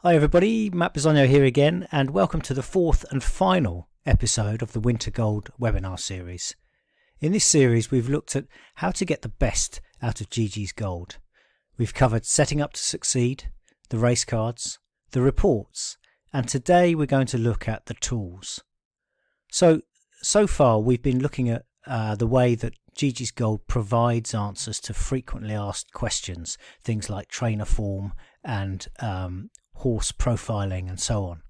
Hi everybody, Matt Bisogno here again, and welcome to the fourth and final episode of the Winter Gold webinar series. In this series we've looked at how to get the best out of Geegeez Gold. We've covered setting up to succeed, the race cards, the reports, and today we're going to look at the tools. So far we've been looking at the way that Geegeez Gold provides answers to frequently asked questions, things like trainer form and horse profiling and so on.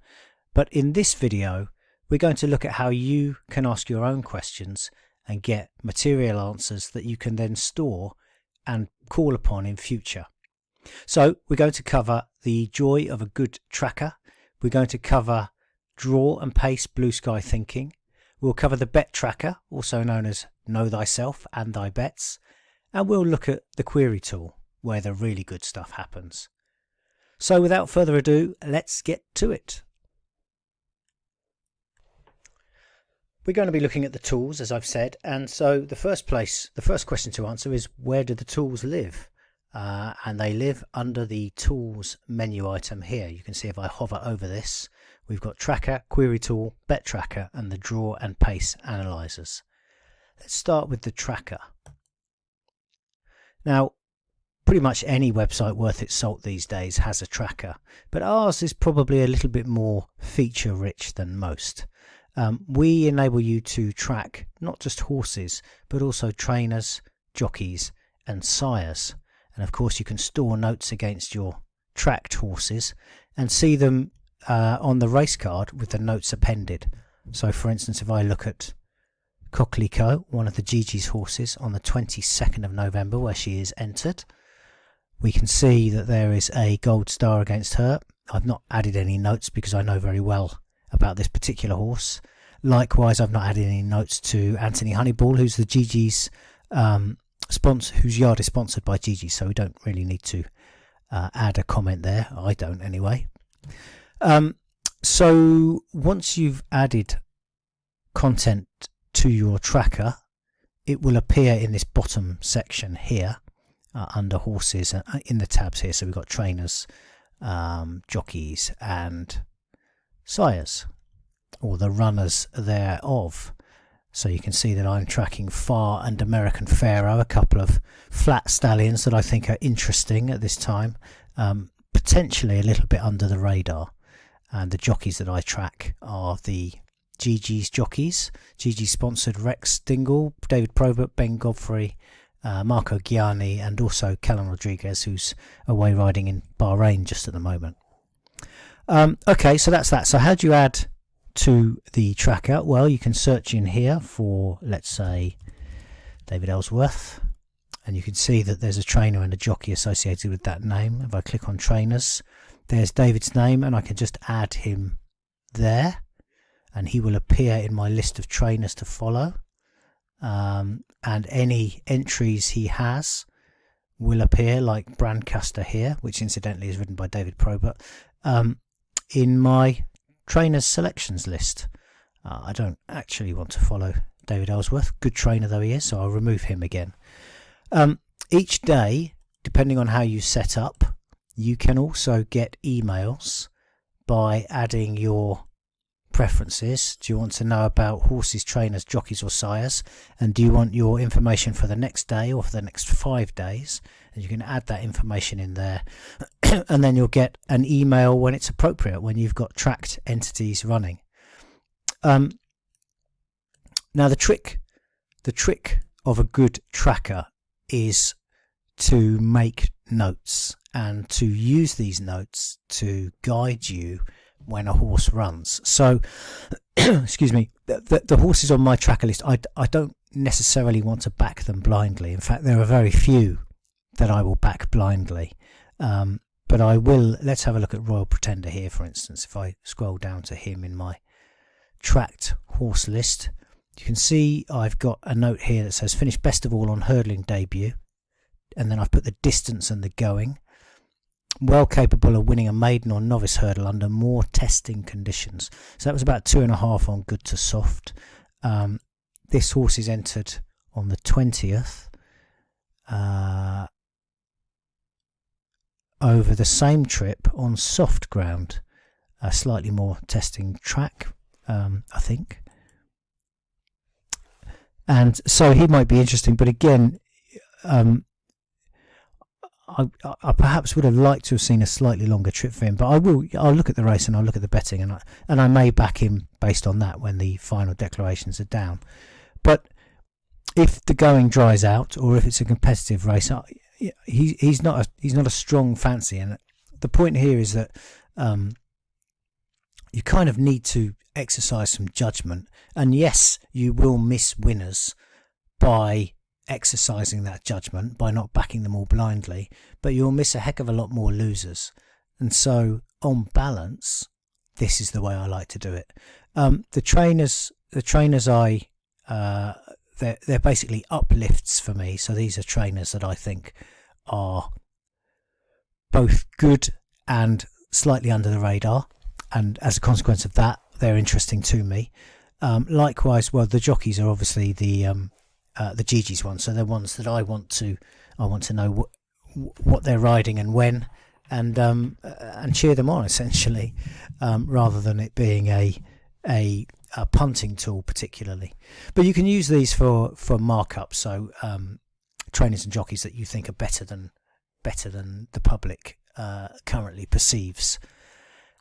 But in this video we're going to look at how you can ask your own questions and get material answers that you can then store and call upon in future. So we're going to cover the joy of a good tracker, we're going to cover draw and pace blue sky thinking, we'll cover the bet tracker, also known as know thyself and thy bets, and we'll look at the query tool where the really good stuff happens. So without further ado, let's get to it. We're going to be looking at the tools, as I've said, and so the first question to answer is, where do the tools live? And they live under the tools menu item here. You can see if I hover over this, we've got tracker, query tool, bet tracker, and the draw and pace analyzers. Let's start with the tracker. Now, pretty much any website worth its salt these days has a tracker, but ours is probably a little bit more feature rich than most. We enable you to track not just horses but also trainers, jockeys and sires, and of course you can store notes against your tracked horses and see them on the race card with the notes appended. So for instance, if I look at Coquelicot, one of the Geegeez horses, on the 22nd of November where she is entered, we can see that there is a gold star against her. I've not added any notes because I know very well about this particular horse. Likewise, I've not added any notes to Anthony Honeyball, who's the Geegeez sponsor, whose yard is sponsored by Geegeez, so we don't really need to add a comment there. I don't anyway. So once you've added content to your tracker, it will appear in this bottom section here. Under horses in the tabs here, so we've got trainers, jockeys and sires, or the runners thereof. So you can see that I'm tracking Far and American Pharaoh, a couple of flat stallions that I think are interesting at this time, potentially a little bit under the radar. And the jockeys that I track are the Geegeez jockeys, Geegeez sponsored Rex Dingle, David Probert, Ben Godfrey, Marco Gianni, and also Callum Rodriguez, who's away riding in Bahrain just at the moment. Okay, so that's that. So how do you add to the tracker? Well, you can search in here for, let's say, David Ellsworth, and you can see that there's a trainer and a jockey associated with that name. If I click on trainers, there's David's name, and I can just add him there, and he will appear in my list of trainers to follow. And any entries he has will appear, like Brancaster here, which incidentally is written by David Probert, in my trainers selections list. I don't actually want to follow David Ellsworth, good trainer though he is, so I'll remove him again. Each day, depending on how you set up, you can also get emails by adding your preferences. Do you want to know about horses, trainers, jockeys or sires, and do you want your information for the next day or for the next 5 days? And you can add that information in there and then you'll get an email when it's appropriate, when you've got tracked entities running. Now the trick of a good tracker is to make notes and to use these notes to guide you when a horse runs. So excuse me, the horses on my tracker list, I don't necessarily want to back them blindly. In fact, there are very few that I will back blindly, but I will. Let's have a look at Royal Pretender here, for instance. If I scroll down to him in my tracked horse list, you can see I've got a note here that says finished best of all on hurdling debut, and then I've put the distance and the going. Well capable of winning a maiden or novice hurdle under more testing conditions. So that was about 2.5 on good to soft. This horse is entered on the 20th over the same trip on soft ground, a slightly more testing track, I think. And so he might be interesting, but again, I perhaps would have liked to have seen a slightly longer trip for him, but I'll look at the race and I'll look at the betting, and I may back him based on that when the final declarations are down. But if the going dries out, or if it's a competitive race, he's not a strong fancy. And the point here is that you kind of need to exercise some judgment. And yes, you will miss winners by exercising that judgment, by not backing them all blindly, but you'll miss a heck of a lot more losers. And so on balance, this is the way I like to do it. The trainers they're basically uplifts for me. So these are trainers that I think are both good and slightly under the radar, and as a consequence of that, they're interesting to me. Likewise, well, the jockeys are obviously the Geegeez ones, so they're ones that I want to know what they're riding and when, and cheer them on essentially, rather than it being a punting tool particularly. But you can use these for markup. So trainers and jockeys that you think are better than the public currently perceives,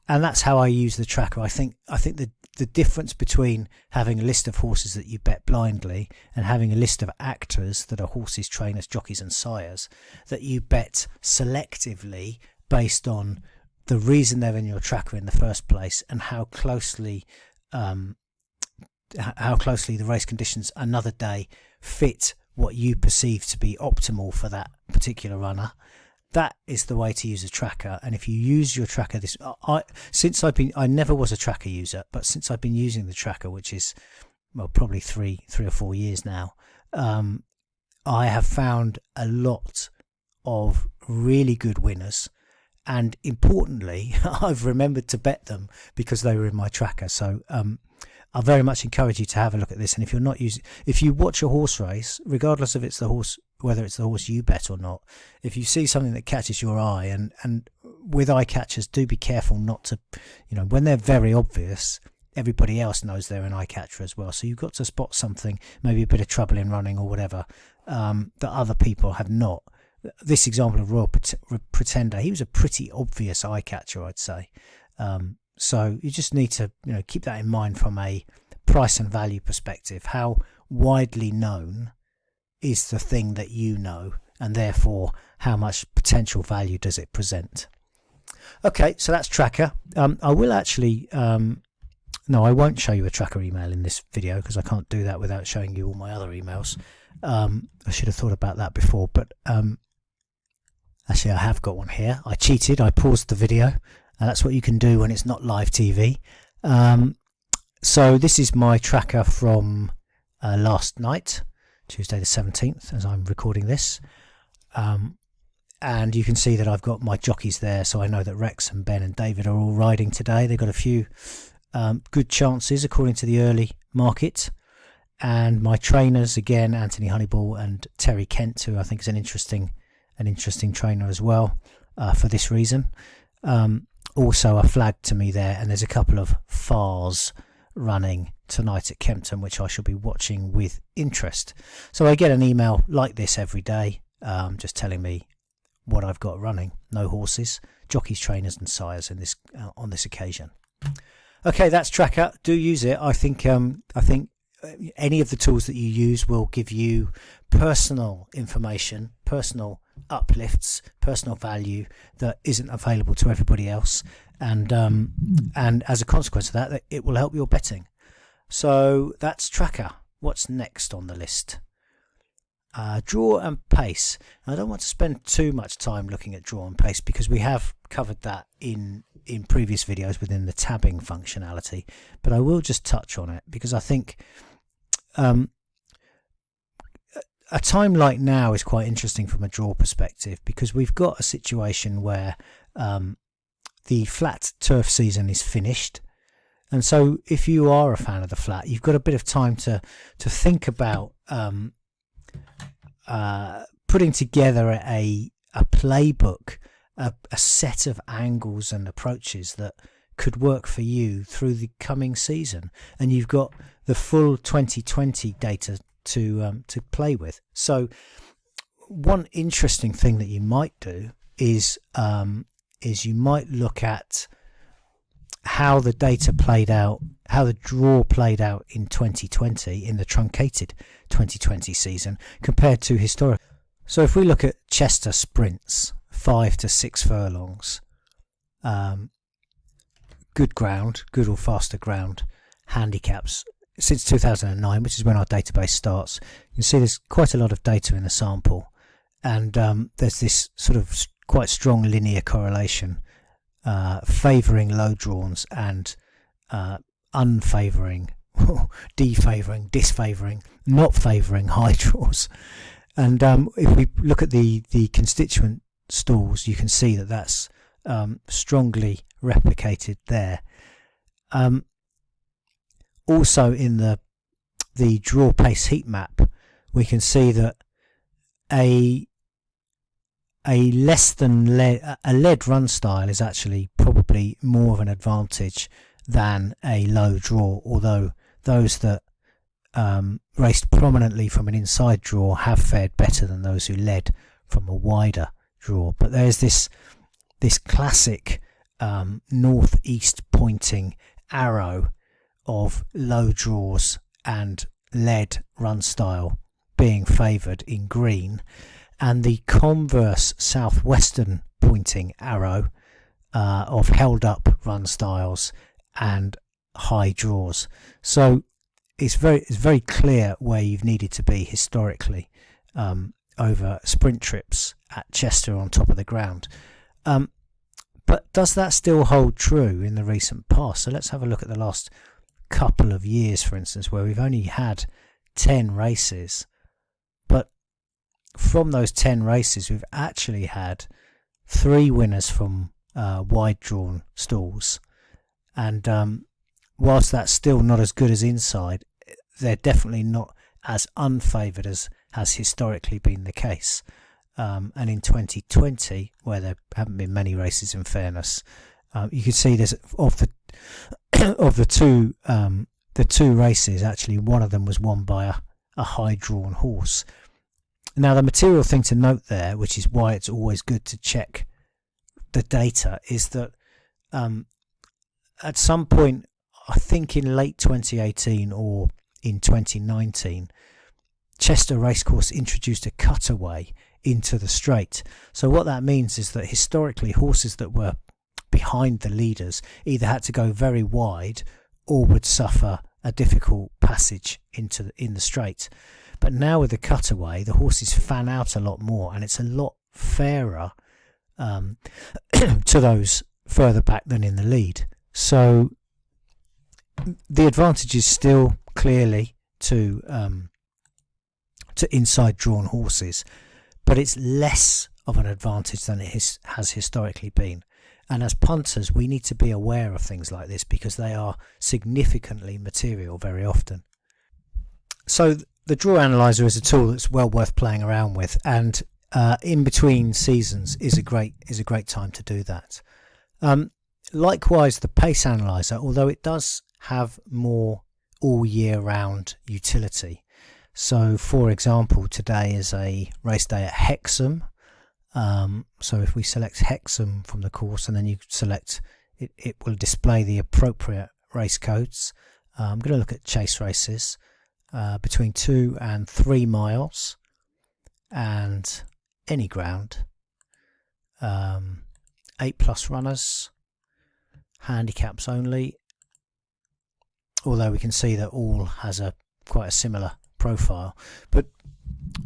and that's how I use the tracker. I think the difference between having a list of horses that you bet blindly and having a list of actors that are horses, trainers, jockeys and sires that you bet selectively based on the reason they're in your tracker in the first place and how closely the race conditions another day fit what you perceive to be optimal for that particular runner. That is the way to use a tracker. And if you use your tracker, I never was a tracker user, but since I've been using the tracker, which is probably three or 4 years now, I have found a lot of really good winners, and importantly, I've remembered to bet them because they were in my tracker. So I very much encourage you to have a look at this. And if you watch a horse race, regardless of whether it's the horse you bet or not, if you see something that catches your eye, and with eye catchers, do be careful not to, when they're very obvious, everybody else knows they're an eye catcher as well. So you've got to spot something, maybe a bit of trouble in running or whatever, that other people have not. This example of Royal Pretender, he was a pretty obvious eye catcher, I'd say. So you just need to keep that in mind from a price and value perspective. How widely known is the thing that you know, and therefore how much potential value does it present? Okay, so that's tracker. I will actually no, I won't show you a tracker email in this video because I can't do that without showing you all my other emails. I should have thought about that before, but actually I have got one here. I cheated, I paused the video. That's what you can do when it's not live TV. So this is my tracker from last night, Tuesday the 17th, as I'm recording this. And you can see that I've got my jockeys there, so I know that Rex and Ben and David are all riding today. They've got a few good chances according to the early market. And my trainers, again, Anthony Honeyball and Terry Kent, who I think is an interesting trainer as well, for this reason. Also are flagged to me there, and there's a couple of Fars running tonight at Kempton, which I shall be watching with interest. So I get an email like this every day, just telling me what I've got running. No horses, jockeys, trainers and sires in this on this occasion. Okay, that's tracker. Do use it. I think any of the tools that you use will give you personal information, personal uplifts, personal value that isn't available to everybody else, and as a consequence of that, it will help your betting. So that's tracker. What's next on the list? Draw and pace. I don't want to spend too much time looking at draw and pace because we have covered that in previous videos within the tabbing functionality, but I will just touch on it because I think a time like now is quite interesting from a draw perspective, because we've got a situation where the flat turf season is finished, and so if you are a fan of the flat, you've got a bit of time to think about putting together a playbook a set of angles and approaches that could work for you through the coming season, and you've got the full 2020 data to play with. So one interesting thing that you might do is you might look at how the data played out, how the draw played out in 2020, in the truncated 2020 season, compared to historic. So if we look at Chester sprints, 5 to 6 furlongs, good ground, good or faster ground, handicaps since 2009, which is when our database starts, you can see there's quite a lot of data in the sample, and there's this sort of quite strong linear correlation, favouring low drawns and unfavouring, defavouring, disfavouring, not favouring high draws. And if we look at the constituent stalls, you can see that that's strongly replicated there. Also in the draw pace heat map, we can see that a lead run style is actually probably more of an advantage than a low draw, although those that raced prominently from an inside draw have fared better than those who led from a wider draw. But there's this classic northeast pointing arrow of low draws and lead run style being favoured in green, and the converse southwestern pointing arrow of held up run styles and high draws. So it's very clear where you've needed to be historically over sprint trips at Chester on top of the ground. But does that still hold true in the recent past? So let's have a look at the last couple of years, for instance, where we've only had 10 races, but from those 10 races we've actually had 3 winners from wide drawn stalls, and whilst that's still not as good as inside, they're definitely not as unfavoured as has historically been the case. And in 2020, where there haven't been many races in fairness, you can see there's of the two races, actually one of them was won by a high drawn horse. Now the material thing to note there, which is why it's always good to check the data, is that at some point, I think in late 2018 or in 2019, Chester Racecourse introduced a cutaway into the straight. So what that means is that historically horses that were behind the leaders either had to go very wide or would suffer a difficult passage in the straight. But now with the cutaway, the horses fan out a lot more, and it's a lot fairer to those further back than in the lead. So the advantage is still clearly to inside drawn horses, but it's less of an advantage than it has historically been. And as punters, we need to be aware of things like this because they are significantly material very often. So the Draw Analyzer is a tool that's well worth playing around with, and in between seasons is a great time to do that. Likewise, the Pace Analyzer, although it does have more all year round utility. So for example, today is a race day at Hexham. So if we select Hexham from the course and then you select it, it will display the appropriate race codes. I'm going to look at chase races between 2 and 3 miles and any ground, 8+ runners, handicaps only, although we can see that all has quite a similar profile. But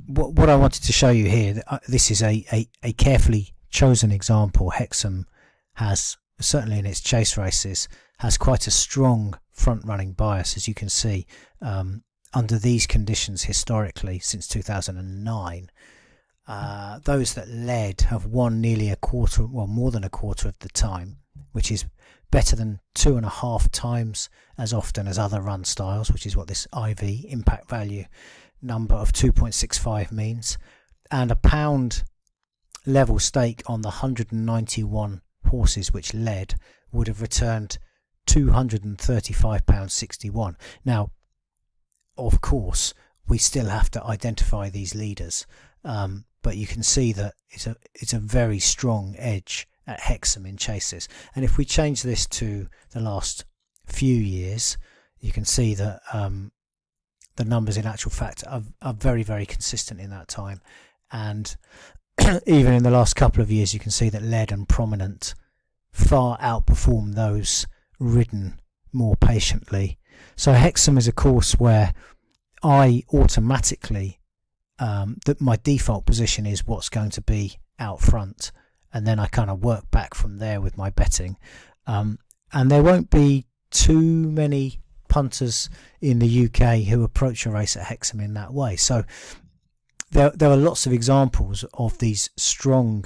what I wanted to show you here, this is a carefully chosen example. Hexham has, certainly in its chase races, has quite a strong front running bias, as you can see, under these conditions historically since 2009. Those that led have won nearly a quarter, well, more than a quarter of the time, which is better than 2.5 times as often as other run styles, which is what this IV impact value number of 2.65 means. And a pound level stake on the 191 horses which led would have returned £235.61. Now, of course, we still have to identify these leaders, but you can see that it's a very strong edge at Hexham in chases. And if we change this to the last few years, you can see that the numbers in actual fact are very, very consistent in that time. And even in the last couple of years, you can see that Lead and Prominent far outperform those ridden more patiently. So Hexham is a course where I automatically, that my default position is what's going to be out front, and then I kind of work back from there with my betting. And there won't be too many punters in the UK who approach a race at Hexham in that way. So there are lots of examples of these strong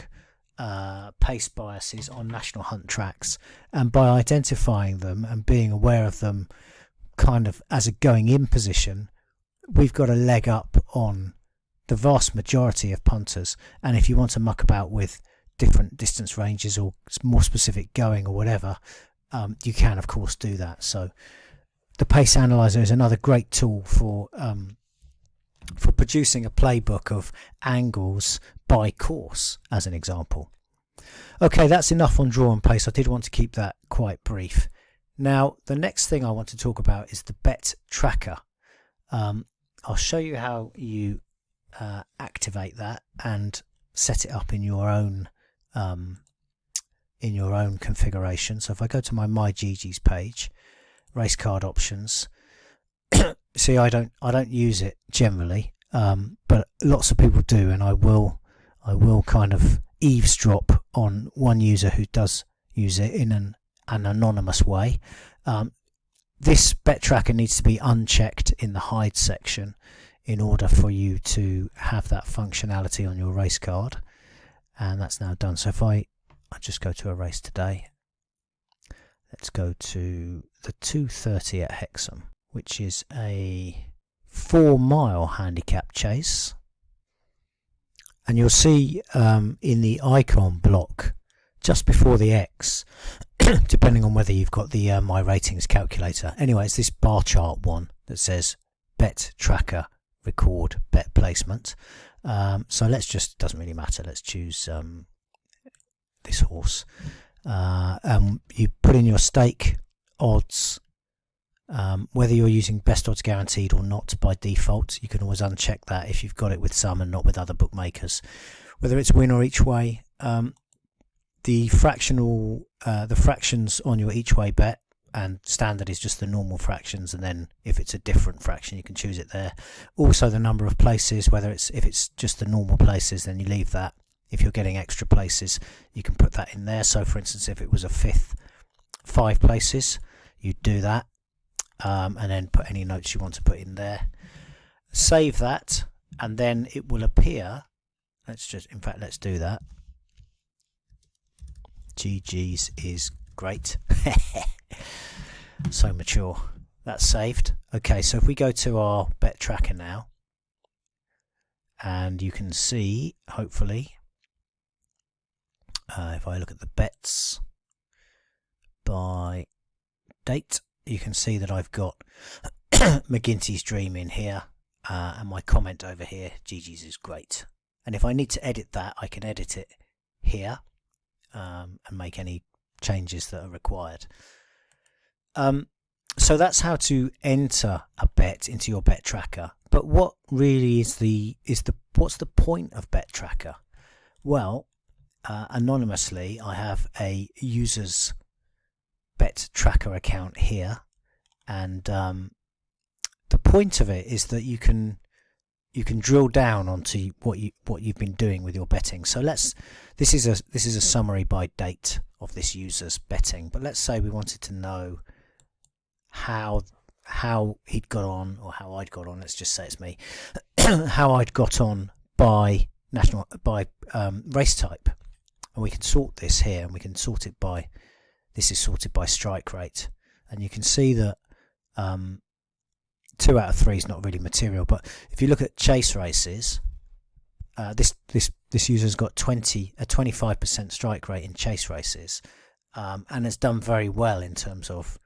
pace biases on national hunt tracks, and by identifying them and being aware of them kind of as a going in position, we've got a leg up on the vast majority of punters. And if you want to muck about with different distance ranges or more specific going or whatever, you can of course do that. So the Pace Analyzer is another great tool for producing a playbook of angles by course, as an example. Okay, that's enough on draw and pace. I did want to keep that quite brief. Now, the next thing I want to talk about is the bet tracker. I'll show you how you activate that and set it up in your own configuration. So if I go to my Geegeez page, race card options, see, I don't use it generally, but lots of people do, and I will kind of eavesdrop on one user who does use it in an anonymous way. This bet tracker needs to be unchecked in the hide section in order for you to have that functionality on your race card, and that's now done. So if I just go to a race today, let's go to the 2:30 at Hexham, which is a 4-mile handicap chase, and you'll see in the icon block just before the X, depending on whether you've got the My Ratings calculator. Anyway, it's this bar chart one that says bet tracker record bet placement. So let's just, doesn't really matter, let's choose this horse. You put in your stake odds, whether you're using best odds guaranteed or not by default. You can always uncheck that if you've got it with some and not with other bookmakers, whether it's win or each way. The fractions on your each way bet, and standard is just the normal fractions, and then if it's a different fraction you can choose it there. Also the number of places, if it's just the normal places, then you leave that. If you're getting extra places, you can put that in there. So for instance, if it was a fifth, 5 places, you'd do that, and then put any notes you want to put in there. Save that, and then it will appear. Let's do that. Geegeez is great. So mature. That's saved. Okay, so if we go to our bet tracker now, and you can see, hopefully, if I look at the bets by date, you can see that I've got McGinty's Dream in here, and my comment over here, Geegeez is great. And if I need to edit that, I can edit it here, and make any changes that are required. So that's how to enter a bet into your bet tracker. But what really what's the point of bet tracker? Well, anonymously, I have a user's bet tracker account here, and the point of it is that you can drill down onto what you've been doing with your betting. So this is a summary by date of this user's betting, but let's say we wanted to know how he'd got on, or how I'd got on. Let's just say it's me. How I'd got on by race type, and we can sort this here, and we can sort it by, this is sorted by strike rate, and you can see that 2 out of 3 is not really material. But if you look at chase races, this this user's got a 25% strike rate in chase races, and has done very well in terms of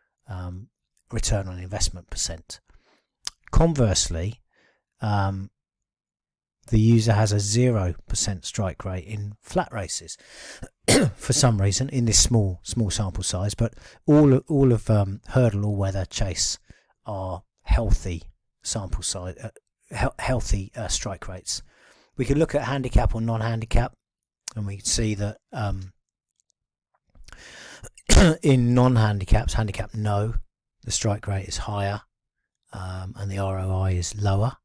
return on investment percent. Conversely, the user has a 0% strike rate in flat races for some reason in this small sample size, but all of hurdle, all weather, chase are healthy sample size, healthy strike rates. We can look at handicap or non-handicap, and we can see that in non-handicaps, handicap no, the strike rate is higher, and the ROI is lower.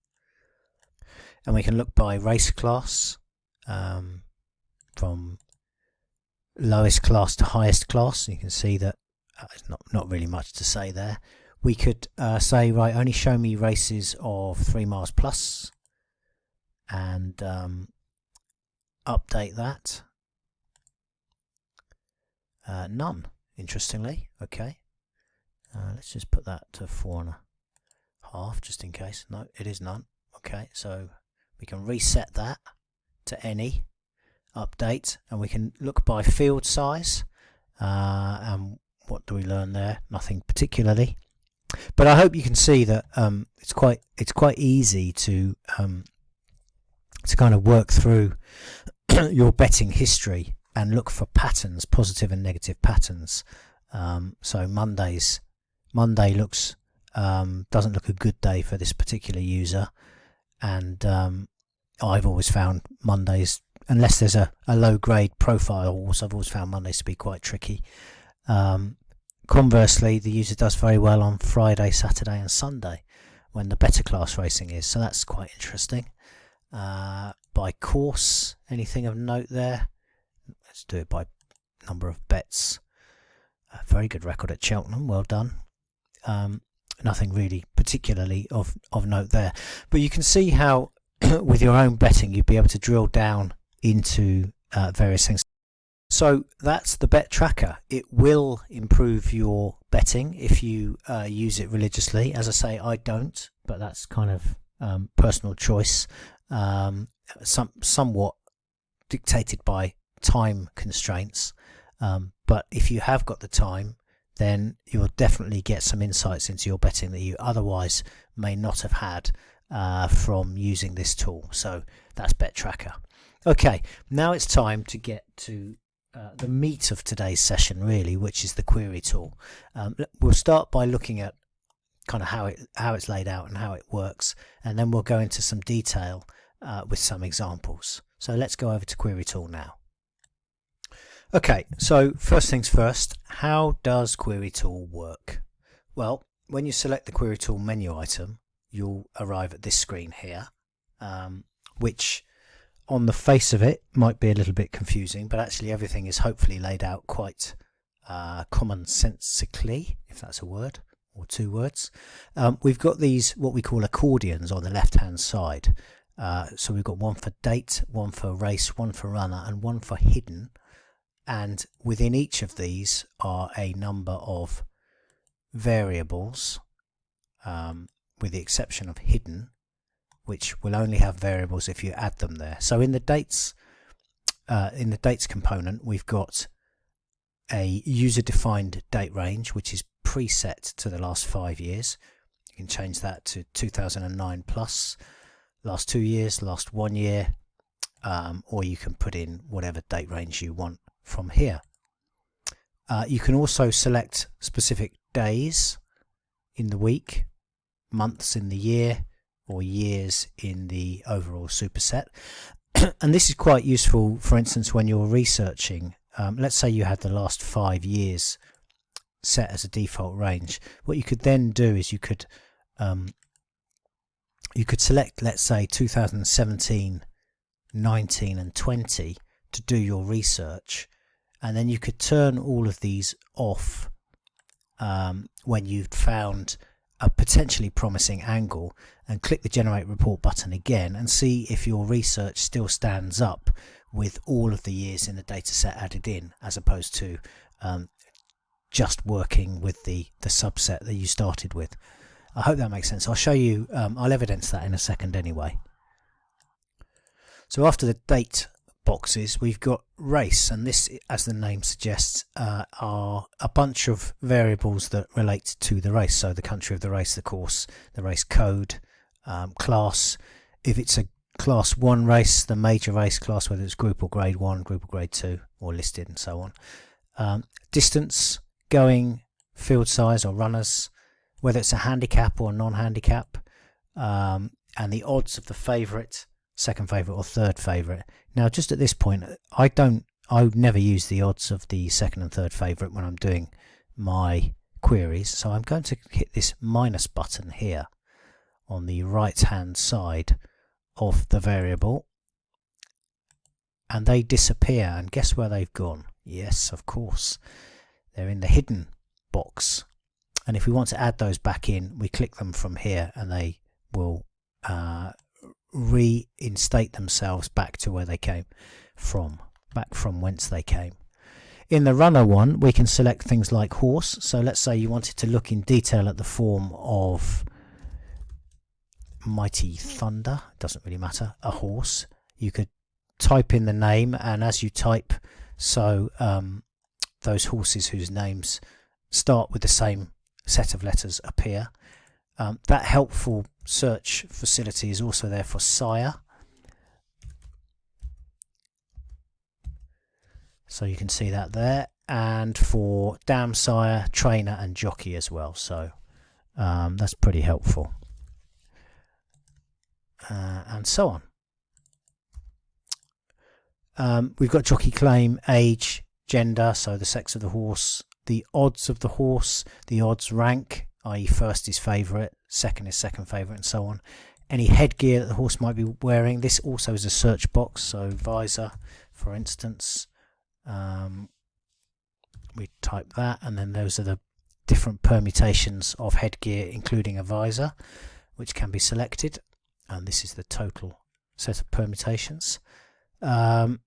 And we can look by race class, from lowest class to highest class. You can see that it's not really much to say there. We could say, right, only show me races of 3 miles plus, and update that. None, interestingly. Okay, let's just put that to 4.5 just in case. No, it is none. Okay, so we can reset that to any, update, and we can look by field size. And what do we learn there? Nothing particularly, but I hope you can see that it's quite easy to kind of work through your betting history and look for patterns, positive and negative patterns. So Monday looks doesn't look a good day for this particular user, and I've always found Mondays, unless there's a low grade profile horse, I've always found Mondays to be quite tricky. Conversely, the user does very well on Friday, Saturday and Sunday when the better class racing is, so that's quite interesting. By course, anything of note there? Let's do it by number of bets. A very good record at Cheltenham, well done. Nothing really particularly of note there, but you can see how with your own betting you'd be able to drill down into various things. So that's the bet tracker. It will improve your betting if you use it religiously. As I say, I don't, but that's kind of personal choice, somewhat dictated by time constraints, but if you have got the time, then you'll definitely get some insights into your betting that you otherwise may not have had from using this tool. So that's Bet Tracker. Okay, now it's time to get to the meat of today's session, really, which is the query tool. We'll start by looking at kind of how it's laid out and how it works, and then we'll go into some detail with some examples. So let's go over to query tool now. Okay, so first things first, how does query tool work? Well, when you select the query tool menu item, you'll arrive at this screen here, which on the face of it might be a little bit confusing, but actually everything is hopefully laid out quite commonsensically, if that's a word or 2 words. We've got these what we call accordions on the left hand side. So we've got one for date, one for race, one for runner and one for hidden, and within each of these are a number of variables, with the exception of hidden, which will only have variables if you add them there. So in the dates component, we've got a user-defined date range, which is preset to the last 5 years. You can change that to 2009 plus, last 2 years, last 1 year, or you can put in whatever date range you want from here. You can also select specific days in the week, months in the year, or years in the overall superset. And this is quite useful, for instance, when you're researching. Let's say you had the last 5 years set as a default range. What you could then do is you could select, let's say, 2017, 19 and 20 to do your research, and then you could turn all of these off when you've found a potentially promising angle, and click the generate report button again and see if your research still stands up with all of the years in the data set added in, as opposed to just working with the subset that you started with. I hope that makes sense. I'll show you, I'll evidence that in a second anyway. So after the date boxes we've got race, and this, as the name suggests, are a bunch of variables that relate to the race. So the country of the race, the course, the race code, class. If it's a class 1 race, the major race class, whether it's group or grade 1, group or grade 2, or listed and so on. Distance, going, field size or runners, whether it's a handicap or non-handicap, and the odds of the favourite, second favourite or third favourite. Now just at this point I would never use the odds of the second and third favourite when I'm doing my queries, so I'm going to hit this minus button here on the right hand side of the variable, and they disappear, and guess where they've gone? Yes, of course, they're in the hidden box, and if we want to add those back in, we click them from here and they will reinstate themselves back to where they came from, back from whence they came. In the runner one, we can select things like horse. So let's say you wanted to look in detail at the form of Mighty Thunder, doesn't really matter, a horse. You could type in the name, and as you type, so those horses whose names start with the same set of letters appear. That helpful search facility is also there for sire, so you can see that there, and for dam, sire, trainer and jockey as well, so that's pretty helpful, and so on. We've got jockey claim, age, gender, so the sex of the horse, the odds of the horse, the odds rank, i.e. first is favourite, second is second favourite, and so on. Any headgear that the horse might be wearing. This also is a search box, so visor, for instance. We type that, and then those are the different permutations of headgear, including a visor, which can be selected. And this is the total set of permutations. The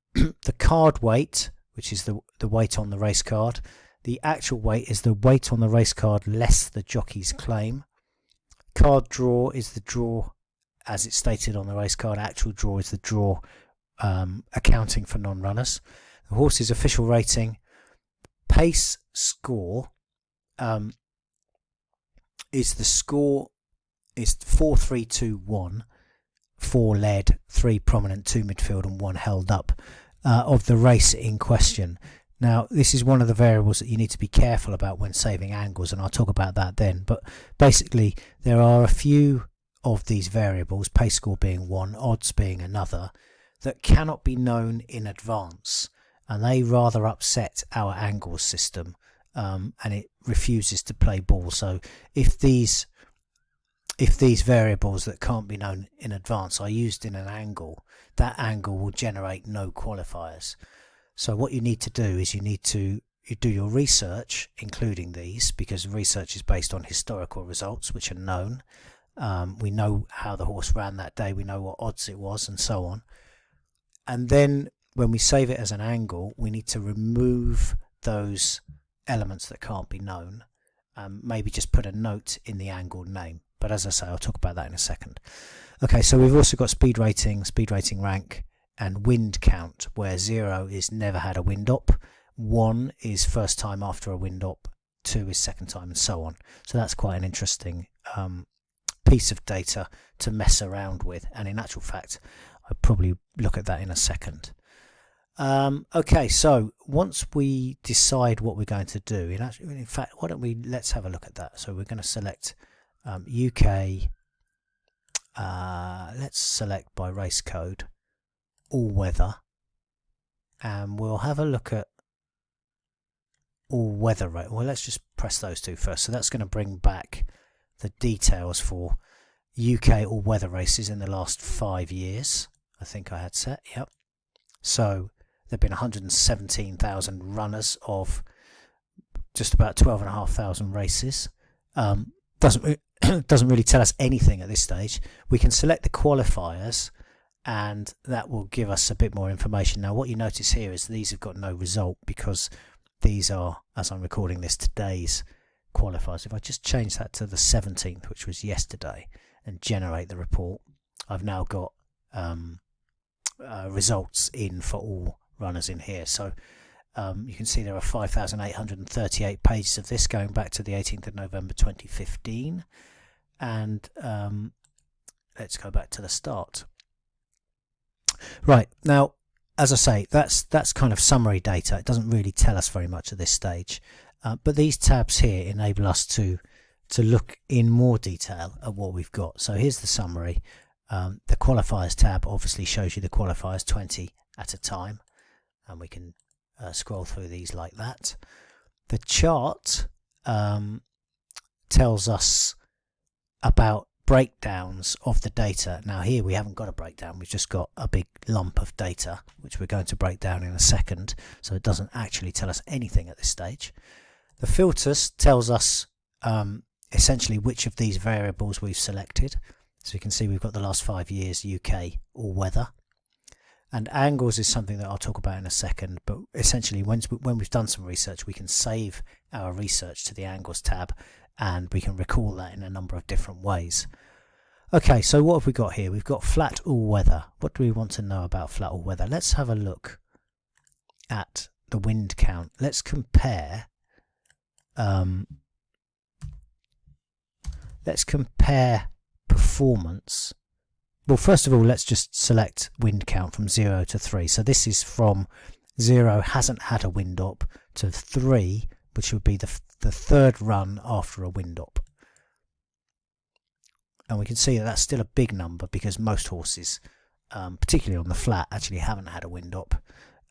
card weight, which is the weight on the race card. The actual weight is the weight on the race card less the jockey's claim. Card draw is the draw as it's stated on the race card. Actual draw is the draw accounting for non-runners. The horse's official rating. Pace score is the score is 4, 3, 2, 1, 4 led, 3 prominent, 2 midfield and 1 held up of the race in question. Now this is one of the variables that you need to be careful about when saving angles, and I'll talk about that then, but basically there are a few of these variables, pace score being one, odds being another, that cannot be known in advance, and they rather upset our angles system, and it refuses to play ball. So if these variables that can't be known in advance are used in an angle, that angle will generate no qualifiers. So what you need to do is you do your research, including these, because research is based on historical results which are known. We know how the horse ran that day, we know what odds it was, and so on. And then when we save it as an angle, we need to remove those elements that can't be known. Maybe just put a note in the angled name. But as I say, I'll talk about that in a second. Okay, so we've also got speed rating rank, and wind count, where 0 is never had a wind op, 1 is first time after a wind op, 2 is second time, and so on. So that's quite an interesting piece of data to mess around with, and in actual fact I'll probably look at that in a second. Okay, so once we decide what we're going to do, in fact, let's have a look at that. So we're going to select UK, let's select by race code, all weather, and we'll have a look at all weather rate. Well, let's just press those two first. So that's going to bring back the details for UK all weather races in the last 5 years. I think I had set, yep. So there have been 117,000 runners of just about 12,500 races. Doesn't really tell us anything at this stage. We can select the qualifiers, and that will give us a bit more information. Now what you notice here is these have got no result because these are, as I'm recording this, today's qualifiers. If I just change that to the 17th, which was yesterday, and generate the report, I've now got results in for all runners in here. So you can see there are 5,838 pages of this going back to the 18th of November 2015, and let's go back to the start. Right, now as I say, that's kind of summary data. It doesn't really tell us very much at this stage, but these tabs here enable us to look in more detail at what we've got. So here's the summary. The qualifiers tab obviously shows you the qualifiers 20 at a time, and we can scroll through these like that. The chart tells us about breakdowns of the data. Now here we haven't got a breakdown, we've just got a big lump of data which we're going to break down in a second, so it doesn't actually tell us anything at this stage. The filters tells us essentially which of these variables we've selected. So you can see we've got the last 5 years UK all weather. And angles is something that I'll talk about in a second, but essentially when we've done some research, we can save our research to the angles tab, and we can recall that in a number of different ways. Okay, so what have we got here? We've got flat all weather. What do we want to know about flat all weather? Let's have a look at the wind count. Let's compare performance. Well, first of all, let's just select wind count from 0 to 3. So this is from 0, hasn't had a wind up, to 3, which would be the third run after a wind up. And we can see that that's still a big number, because most horses, particularly on the flat, actually haven't had a wind up.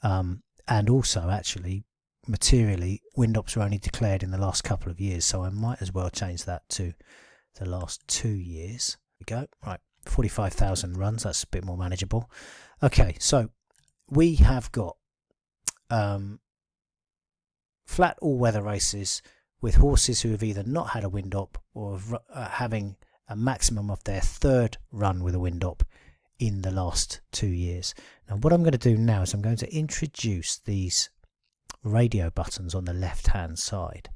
And also, actually, materially, wind ups were only declared in the last couple of years. So I might as well change that to the last 2 years. There we go. Right. 45,000 runs, that's a bit more manageable. Okay, so we have got flat all-weather races with horses who have either not had a wind up or having a maximum of their third run with a wind up in the last 2 years. Now what I'm going to do now is I'm going to introduce these radio buttons on the left hand side,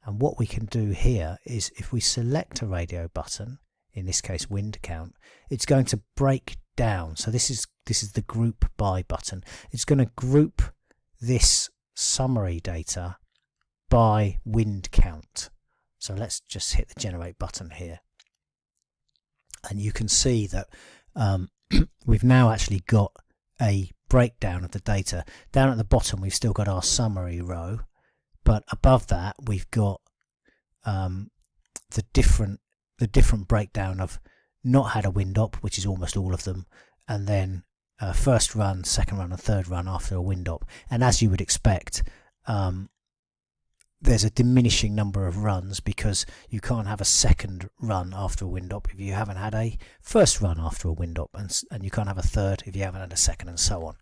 and what we can do here is if we select a radio button, in this case wind count, it's going to break down. So this is the group by button. It's going to group this summary data by wind count. So let's just hit the generate button here, and you can see that we've now actually got a breakdown of the data. Down at the bottom we've still got our summary row, but above that we've got the different breakdown of not had a wind up, which is almost all of them, and then first run, second run and third run after a wind up. And as you would expect, there's a diminishing number of runs, because you can't have a second run after a wind up if you haven't had a first run after a wind up, and you can't have a third if you haven't had a second, and so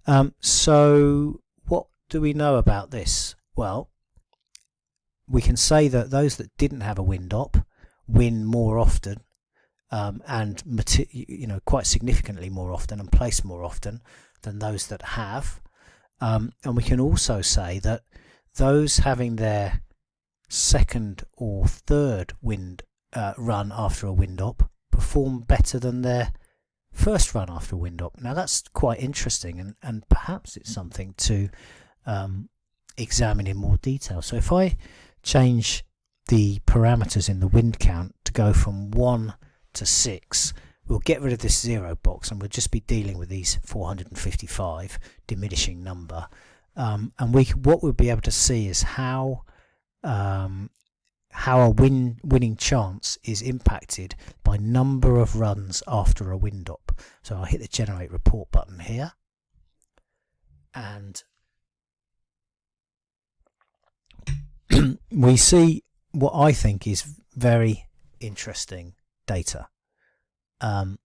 on. So what do we know about this? Well, we can say that those that didn't have a wind up win more often, and quite significantly more often, and place more often than those that have. And we can also say that those having their second or third run after a wind up perform better than their first run after a wind up. Now that's quite interesting, and perhaps it's something to examine in more detail. So if I change the parameters in the wind count to go from 1 to 6, we'll get rid of this 0 box, and we'll just be dealing with these 455 diminishing number. And what we'll be able to see is how a winning chance is impacted by number of runs after a wind up. So I'll hit the generate report button here, and we see what I think is very interesting data. And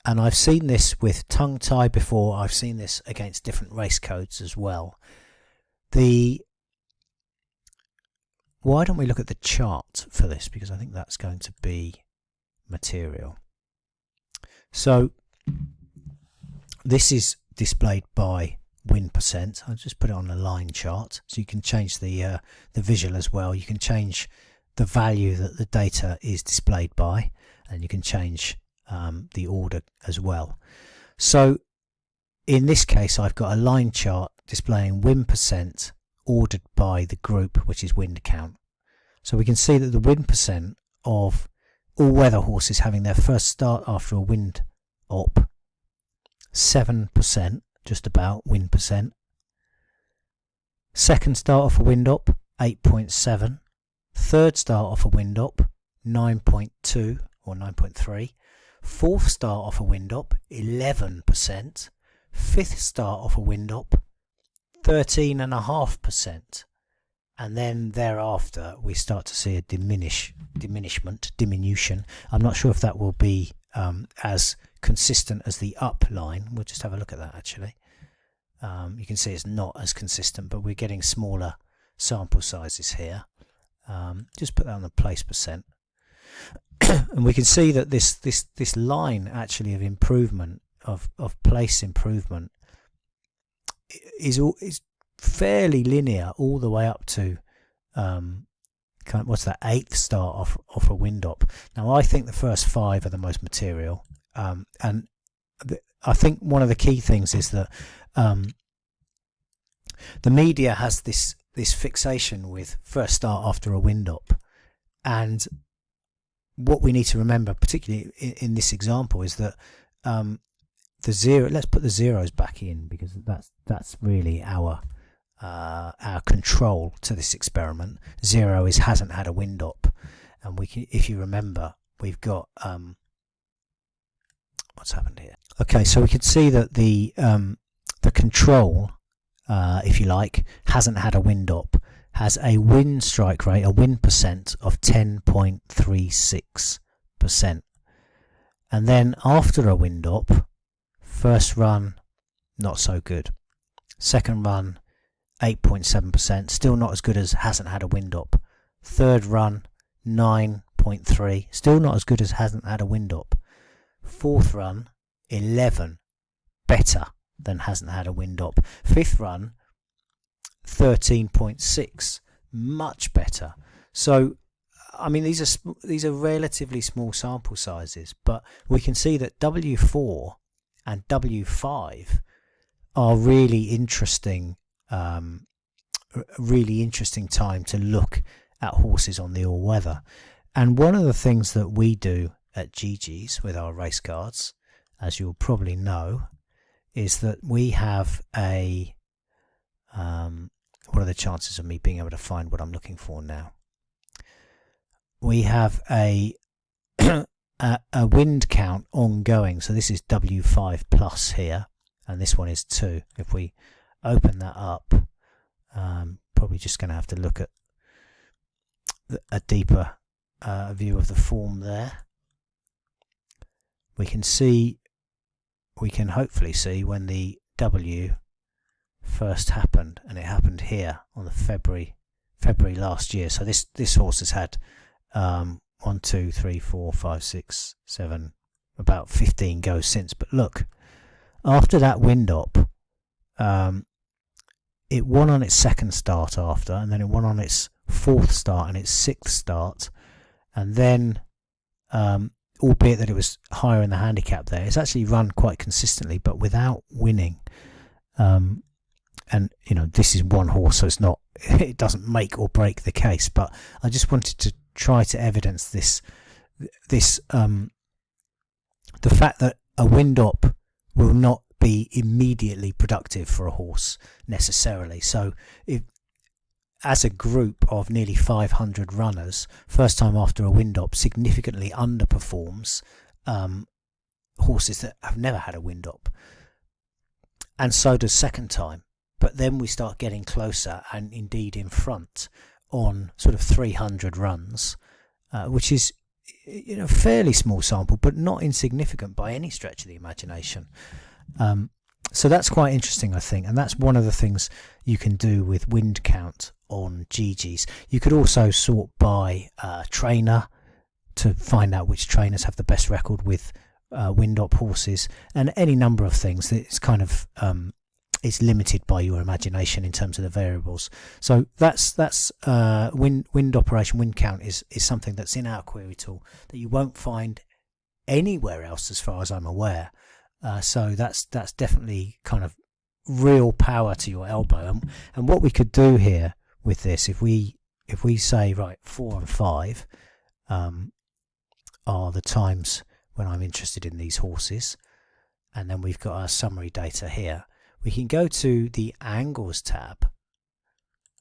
I've seen this with tongue tie before. I've seen this against different race codes as well. Why don't we look at the chart for this, because I think that's going to be material. So this is displayed by win percent. I'll just put it on a line chart, so you can change the visual as well. You can change the value that the data is displayed by, and you can change the order as well. So in this case I've got a line chart displaying win percent ordered by the group, which is wind count. So we can see that the win percent of all weather horses having their first start after a wind op, 7%, just about win percent. Second start off a wind op, 8.7. Third start off a wind op, 9.2 or 9.3. Fourth start off a wind op, 11%. Fifth start off a wind op, 13.5%. And then thereafter we start to see a diminution. I'm not sure if that will be as consistent as the up line. We'll just have a look at that actually. You can see it's not as consistent, but we're getting smaller sample sizes here. Just put that on the place percent. And we can see that this line actually of improvement, of place improvement, is fairly linear all the way up to what's that, 8th start off a wind op. Now I think the first 5 are the most material, and I think one of the key things is that the media has this fixation with first start after a wind op, and what we need to remember, particularly in this example, is that the zero. Let's put the zeros back in, because that's really our control to this experiment. 0 is hasn't had a wind op, and we can, if you remember, we've got what's happened here. Okay, so we can see that the control, if you like, hasn't had a wind op, has a wind strike rate, a wind percent of 10.36%. And then after a wind op, first run, not so good. Second run, 8.7%, still not as good as hasn't had a wind op. Third run, 9.3, still not as good as hasn't had a wind op. Fourth run, 11, better than hasn't had a wind op. Fifth run, 13.6, much better. So I mean, these are relatively small sample sizes, but we can see that W4 and W5 are really interesting time to look at horses on the all weather. And one of the things that we do at Geegeez with our race cards, as you'll probably know, is that we have a what are the chances of me being able to find what I'm looking for now? We have a wind count ongoing. So this is W5 plus here, and this one is 2. If we open that up, probably just going to have to look at a deeper view of the form there. We can hopefully see when the W first happened, and it happened here on the February last year. So this horse has had 1, 2, 3, 4, 5, 6, 7, about 15 goes since. But look, after that wind op, it won on its second start after, and then it won on its fourth start and its sixth start, and then albeit that it was higher in the handicap there, it's actually run quite consistently but without winning. And you know, this is one horse, so it doesn't make or break the case, but I just wanted to try to evidence the fact that a wind op will not be immediately productive for a horse necessarily. So if, as a group of nearly 500 runners, first time after a wind op significantly underperforms horses that have never had a wind op, and so does second time. But then we start getting closer, and indeed in front, on sort of 300 runs, which is, you know, fairly small sample, but not insignificant by any stretch of the imagination. So that's quite interesting, I think, and that's one of the things you can do with wind count on Geegeez. You could also sort by trainer to find out which trainers have the best record with wind op horses, and any number of things. It's kind of it's limited by your imagination in terms of the variables. So that's wind operation, wind count is something that's in our query tool that you won't find anywhere else as far as I'm aware. So that's definitely kind of real power to your elbow. And what we could do here with this, if we say, right, 4 and 5 are the times when I'm interested in these horses, and then we've got our summary data here, we can go to the angles tab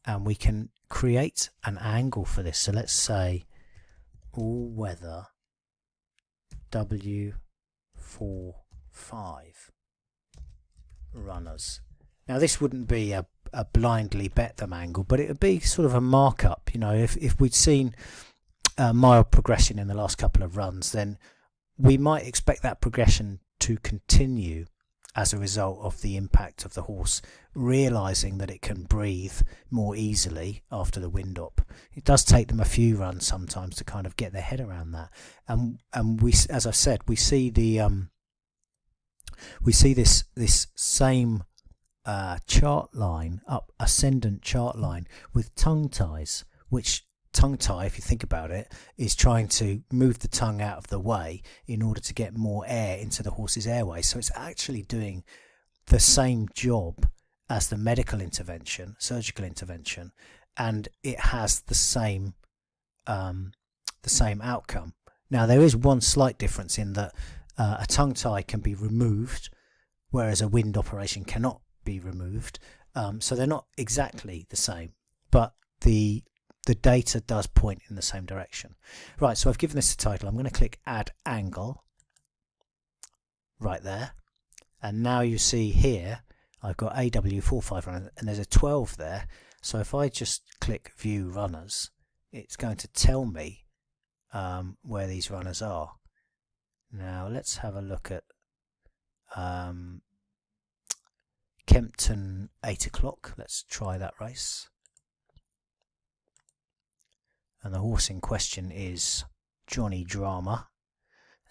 and we can create an angle for this. So let's say all weather W45 runners. Now this wouldn't be a blindly bet them angle, but it would be sort of a markup. You know, if we'd seen mild progression in the last couple of runs, then we might expect that progression to continue as a result of the impact of the horse realizing that it can breathe more easily after the wind up. It does take them a few runs sometimes to kind of get their head around that, and we, as I said, we see the this same chart line, ascendant chart line with tongue ties, which tongue tie, if you think about it, is trying to move the tongue out of the way in order to get more air into the horse's airway. So it's actually doing the same job as the medical intervention, surgical intervention, and it has the same outcome. Now there is one slight difference in that a tongue tie can be removed, whereas a wind operation cannot be removed. So they're not exactly the same, but the data does point in the same direction. Right, so I've given this a title. I'm going to click Add Angle right there. And now you see here, I've got AW45 runners, and there's a 12 there. So if I just click View Runners, it's going to tell me where these runners are. Now let's have a look at Kempton 8 o'clock. Let's try that race. And the horse in question is Johnny Drama,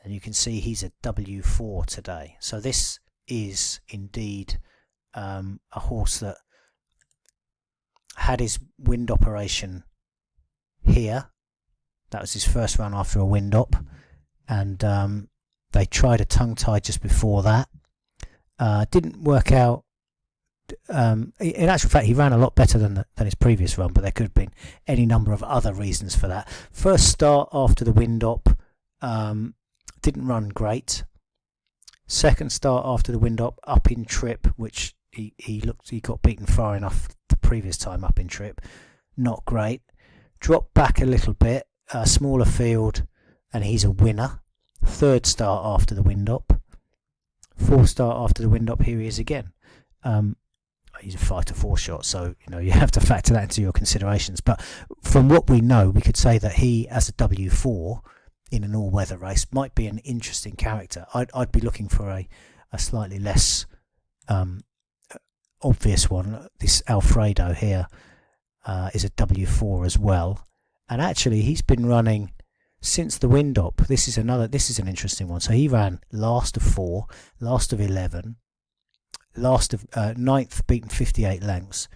and you can see he's a W4 today. So this is indeed a horse that had his wind operation here. That was his first run after a wind op, and they tried a tongue tie just before that. Didn't work out. In actual fact, he ran a lot better than his previous run, but there could have been any number of other reasons for that. First start after the wind op, didn't run great. Second start after the wind up in trip, which he got beaten far enough the previous time up in trip, not great. Dropped back a little bit, smaller field, and he's a winner. Third start after the wind up. Fourth start after the wind up, here he is again. He's a 5-4 shot, so you know you have to factor that into your considerations. But from what we know, we could say that he, as a W4 in an all-weather race, might be an interesting character. I'd be looking for a slightly less obvious one. This Alfredo here is a W4 as well, and actually he's been running since the wind up. This is an interesting one. So he ran last of 4, last of 11. Last of 9th, beaten 58 lengths.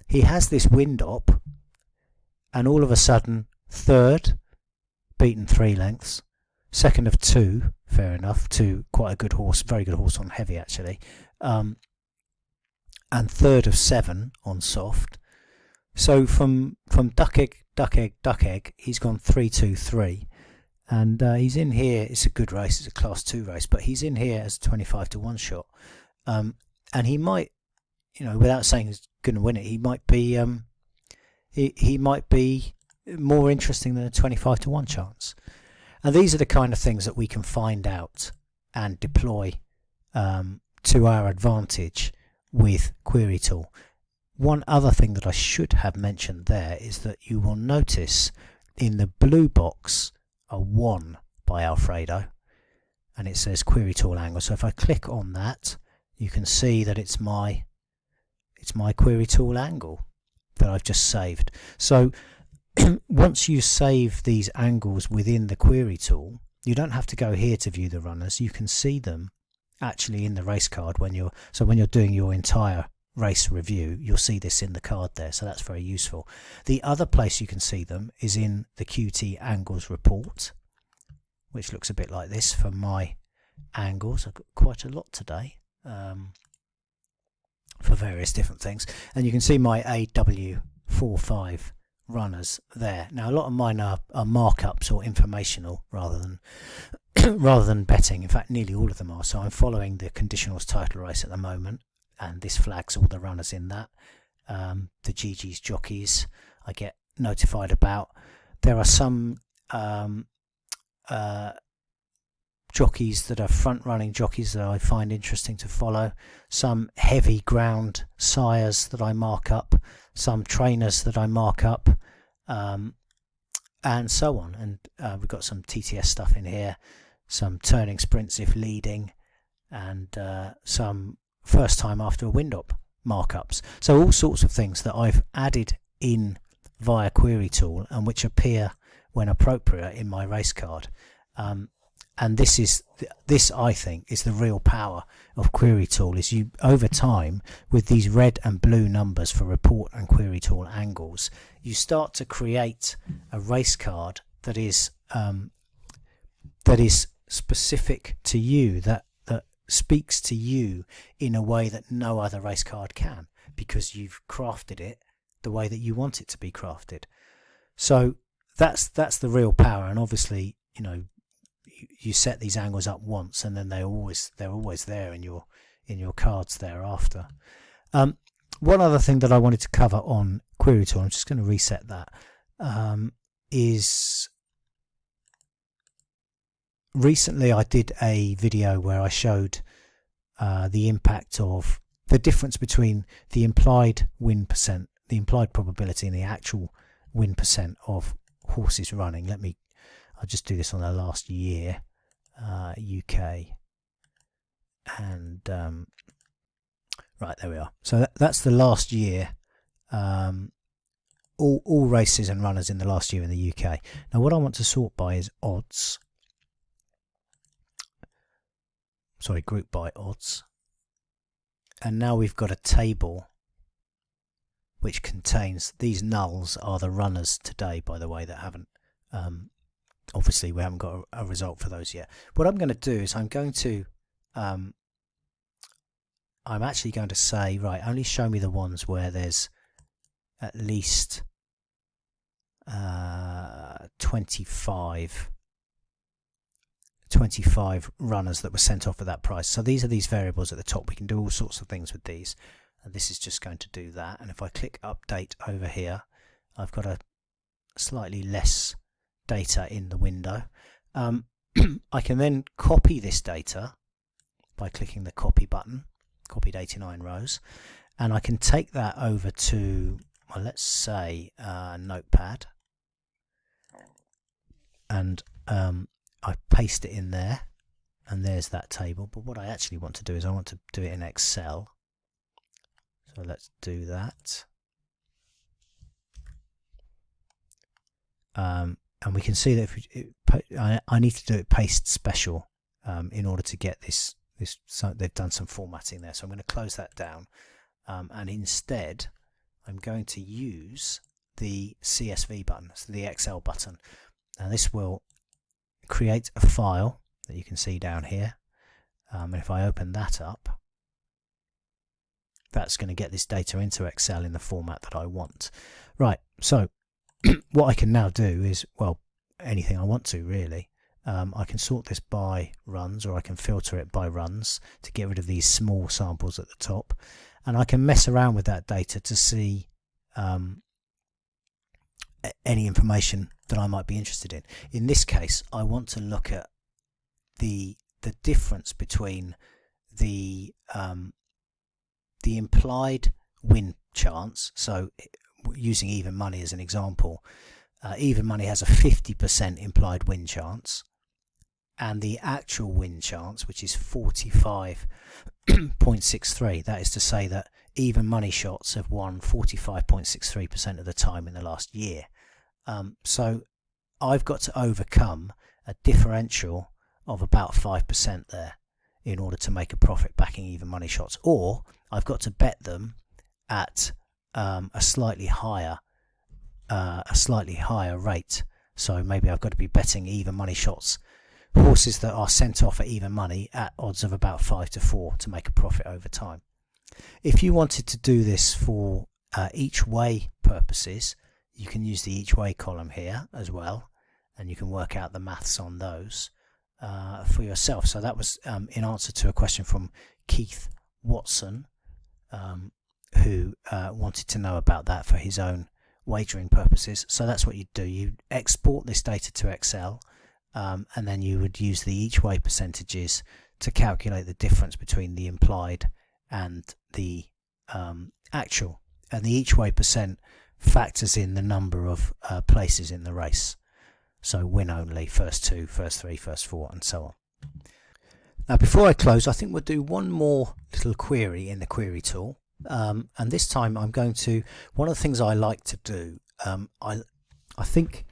He has this wind op, and all of a sudden 3rd, beaten 3 lengths. 2nd of 2, fair enough, 2, quite a good horse, very good horse on heavy actually. And 3rd of 7 on soft. So from duck egg, he's gone 3-2-3, and he's in here. It's a good race. It's a Class 2 race, but he's in here as a 25-1 shot. And he might, you know, without saying he's going to win it, he might be he might be more interesting than a 25-1 chance. And these are the kind of things that we can find out and deploy to our advantage with Query Tool. One other thing that I should have mentioned there is that you will notice in the blue box a 1 by Alfredo, and it says Query Tool angle. So if I click on that, you can see that it's my Query Tool angle that I've just saved. So once you save these angles within the Query Tool, you don't have to go here to view the runners. You can see them actually in the race card when you're doing your entire race review. You'll see this in the card there, so that's very useful. The other place you can see them is in the QT Angles report, which looks a bit like this for my angles. I've got quite a lot today for various different things, and you can see my AW45 runners there. Now a lot of mine are markups or informational rather than rather than betting. In fact, nearly all of them are. So I'm following the conditionals title race at the moment, and this flags all the runners in that. The Geegeez jockeys I get notified about. There are some jockeys that are front running jockeys that I find interesting to follow, some heavy ground sires that I mark up, some trainers that I mark up, and so on. And we've got some TTS stuff in here, some turning sprints if leading, and some first time after a wind up markups. So all sorts of things that I've added in via Query Tool and which appear when appropriate in my race card. And this I think is the real power of Query Tool, is you over time with these red and blue numbers for report and Query Tool angles, you start to create a race card that is specific to you, that speaks to you in a way that no other race card can, because you've crafted it the way that you want it to be crafted. So that's the real power. And obviously, you know, you set these angles up once and then they're always there in your cards thereafter. One other thing that I wanted to cover on Query Tool, I'm just going to reset that, is recently I did a video where I showed the impact of the difference between the implied win percent, the implied probability, and the actual win percent of horses running. I'll just do this on the last year, UK, and right, there we are. So that's the last year, all races and runners in the last year in the UK. Now what I want to sort by is odds. Sorry, group by odds. And now we've got a table which contains, these nulls are the runners today, by the way, that haven't obviously we haven't got a result for those yet. What I'm going to do is I'm actually going to say, right, only show me the ones where there's at least 25 runners that were sent off at that price. So these are these variables at the top. We can do all sorts of things with these, and this is just going to do that. And if I click update over here, I've got a slightly less data in the window. I can then copy this data by clicking the copy button, copied 89 rows, and I can take that over to, well, let's say Notepad, and I paste it in there, and there's that table. But what I actually want to do is I want to do it in Excel. So let's do that. And we can see that I need to do it paste special in order to get this. So they've done some formatting there. So I'm going to close that down, and instead I'm going to use the CSV button, so the Excel button. Now this will create a file that you can see down here, and if I open that up, that's going to get this data into Excel in the format that I want. Right, so what I can now do is, well, anything I want to really. I can sort this by runs, or I can filter it by runs to get rid of these small samples at the top, and I can mess around with that data to see any information that I might be interested in. In this case, I want to look at the difference between the implied win chance. So using even money as an example, even money has a 50% implied win chance, and the actual win chance, which is 45.63. That is to say that even money shots have won 45.63% of the time in the last year. So I've got to overcome a differential of about 5% there in order to make a profit backing even money shots, or I've got to bet them at a slightly higher rate. So maybe I've got to be betting even money shots horses that are sent off at even money at odds of about 5-4 to make a profit over time. If you wanted to do this for each way purposes, you can use the each way column here as well, and you can work out the maths on those for yourself. So that was in answer to a question from Keith Watson, who wanted to know about that for his own wagering purposes. So that's what you'd do. You export this data to Excel, and then you would use the each way percentages to calculate the difference between the implied and the actual. And the each way percent factors in the number of places in the race. So win only, first 2, first 3, first 4, and so on. Now before I close, I think we'll do one more little query in the query tool. And this time I'm going to, one of the things I like to do, I think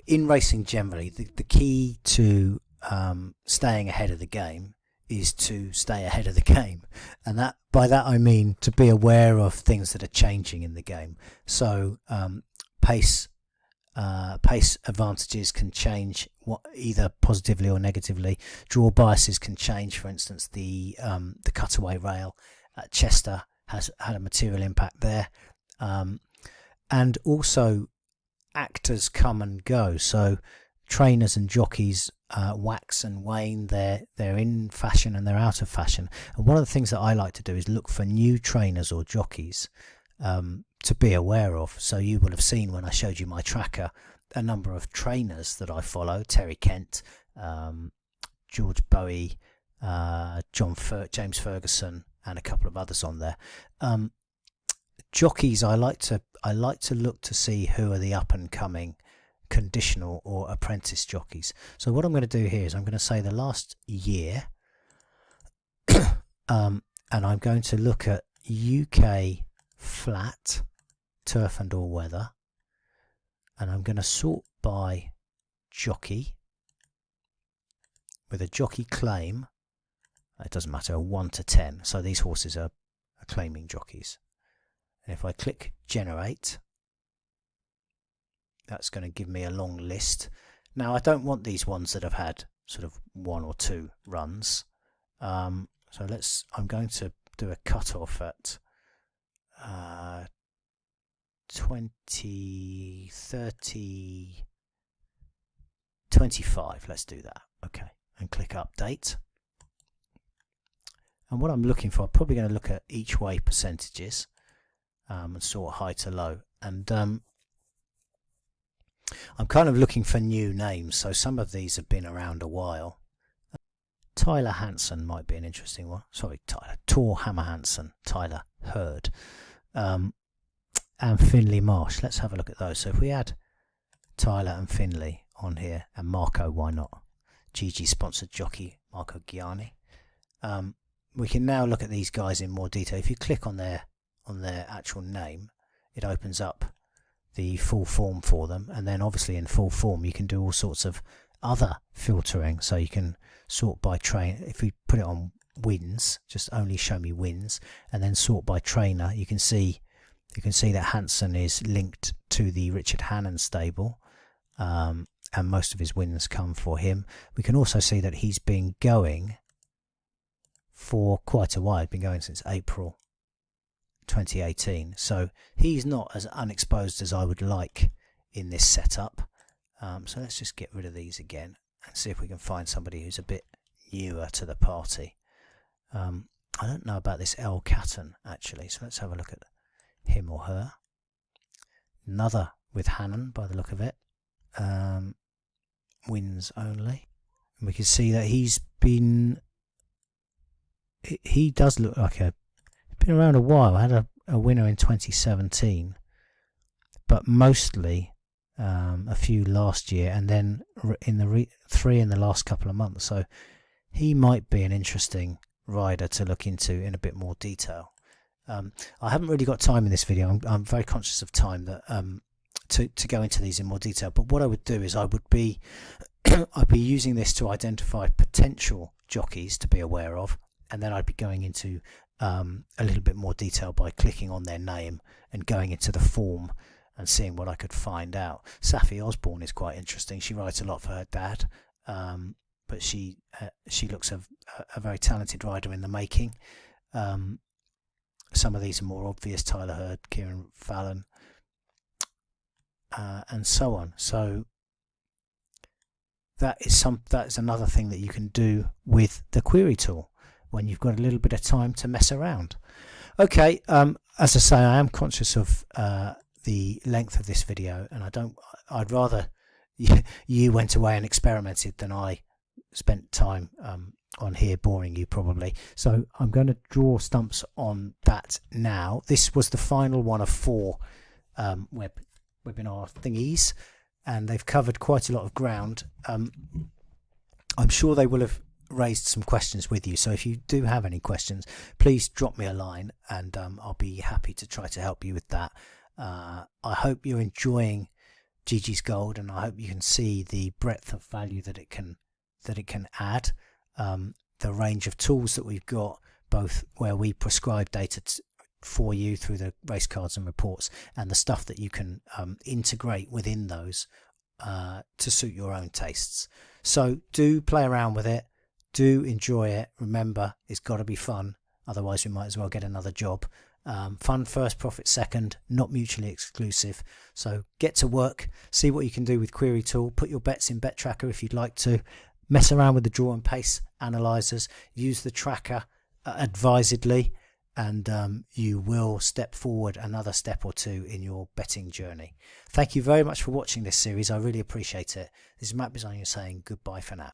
in racing generally, the key to staying ahead of the game is to stay ahead of the game, and that by that I mean to be aware of things that are changing in the game. So pace advantages can change either positively or negatively. Draw biases can change. For instance, the cutaway rail at Chester has had a material impact there, and also actors come and go. So trainers and jockeys wax and wane. They're in fashion and they're out of fashion. And one of the things that I like to do is look for new trainers or jockeys to be aware of. So you will have seen when I showed you my tracker a number of trainers that I follow: Terry Kent, George Bowie, James Ferguson, and a couple of others on there. Jockeys, I like to look to see who are the up and coming conditional or apprentice jockeys. So what I'm going to do here is I'm going to say the last year, and I'm going to look at UK flat, turf and all weather, and I'm going to sort by jockey with a jockey claim. It doesn't matter, 1 to 10. So these horses are claiming jockeys. And if I click generate, that's going to give me a long list. Now I don't want these ones that have had sort of 1 or 2 runs. So I'm going to do a cutoff at 20, 30, 25. Let's do that. Okay, and click update. And what I'm looking for, I'm probably going to look at each way percentages and sort high to low. And I'm kind of looking for new names, so some of these have been around a while. Tyler Hansen might be an interesting one. Sorry, Tor Hammer Hansen, Tyler Hurd, and Finley Marsh. Let's have a look at those. So if we add Tyler and Finley on here, and Marco, why not? Geegeez sponsored jockey Marco Gianni. We can now look at these guys in more detail. If you click on their actual name, it opens up the full form for them, and then obviously in full form you can do all sorts of other filtering. So you can sort by train. If we put it on wins, just only show me wins, and then sort by trainer, you can see that Hansen is linked to the Richard Hannon stable, and most of his wins come for him. We can also see that he's been going for quite a while. He's been going since April 2018, so he's not as unexposed as I would like in this setup. So let's just get rid of these again and see if we can find somebody who's a bit newer to the party. I don't know about this El Catton actually, so let's have a look at him or her. Another with Hannon by the look of it, wins only, and we can see that he does look like been around a while. I had a winner in 2017, but mostly a few last year, and then in the 3 in the last couple of months. So he might be an interesting rider to look into in a bit more detail. I haven't really got time in this video. I'm very conscious of time that to go into these in more detail. But what I would do is I'd be using this to identify potential jockeys to be aware of, and then I'd be going into a little bit more detail by clicking on their name and going into the form and seeing what I could find out. Safi Osborne is quite interesting. She rides a lot for her dad, but she looks a very talented rider in the making. Some of these are more obvious: Tyler Hurd, Kieran Fallon, and so on. So that's another thing that you can do with the query tool when you've got a little bit of time to mess around. Okay, as I say, I am conscious of the length of this video, and I'd rather you went away and experimented than I spent time on here boring you probably. So I'm going to draw stumps on that now. This was the final one of 4 webinar thingies, and they've covered quite a lot of ground. I'm sure they will have raised some questions with you, so if you do have any questions, please drop me a line, and I'll be happy to try to help you with that. I hope you're enjoying Geegeez Gold, and I hope you can see the breadth of value that it can add. The range of tools that we've got, both where we prescribe data for you through the race cards and reports, and the stuff that you can integrate within those to suit your own tastes. So do play around with it, do enjoy it. Remember, it's got to be fun, otherwise we might as well get another job. Fun first, profit second, not mutually exclusive. So get to work, see what you can do with Query Tool, put your bets in Bet Tracker if you'd like to, mess around with the draw and pace analyzers, use the tracker advisedly, and you will step forward another step or two in your betting journey. Thank you very much for watching this series. I really appreciate it. This is Matt Bisogno saying goodbye for now.